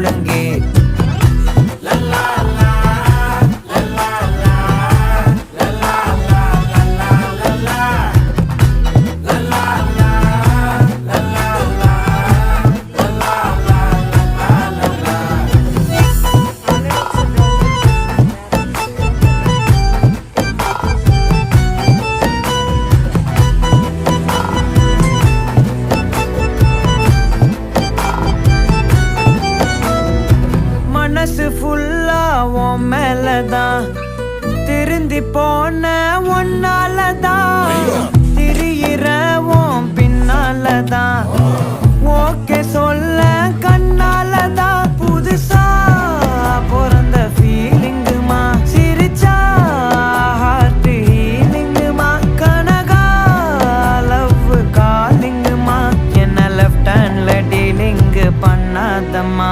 முழங்கே. மனசு ஃபுல்லா உன் மேலதான், திருந்தி போன ஒன்னாலதான், திரியிற உன் பின்னாலதான், ஓகே சொல்ல கண்ணாலதான். புதுசா பிறந்த ஃபீலிங்குமா, சிரிச்சா ஹார்ட் ஹீலிங்குமா, கனகா லவ் காலிங்குமா, என்ன லெஃப்ட் ஹேண்ட்ல டீலிங்கு பண்ணாதம்மா.